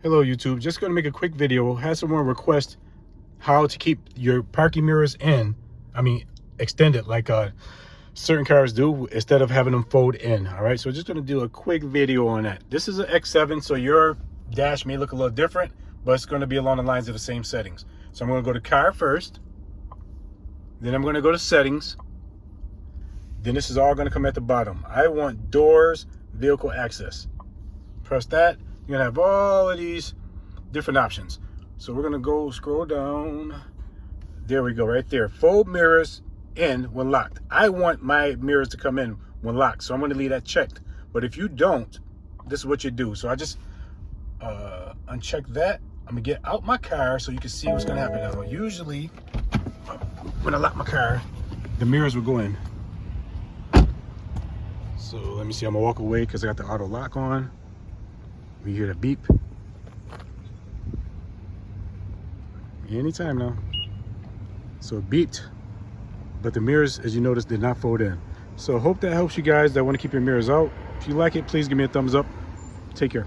Hello YouTube, just going to make a quick video. Had someone request how to keep your parking mirrors extended like certain cars do instead of having them fold in. All right, so just going to do a quick video on that. This is an X7, so your dash may look a little different, but it's going to be along the lines of the same settings. So I'm going to go to car first, then I'm going to go to settings, then this is all going to come at the bottom. I want doors, vehicle access. Press that. You're gonna have all of these different options. So we're gonna go scroll down. There we go, right there. Fold mirrors in when locked. I want my mirrors to come in when locked, so I'm gonna leave that checked. But if you don't, this is what you do. So I just uncheck that. I'm gonna get out my car so you can see what's gonna happen now. Usually, when I lock my car, the mirrors will go in. So let me see, I'm gonna walk away because I got the auto lock on. We hear the beep. Anytime now. So it beeped, but the mirrors, as you notice, did not fold in. So hope that helps you guys that want to keep your mirrors out. If you like it, please give me a thumbs up. Take care.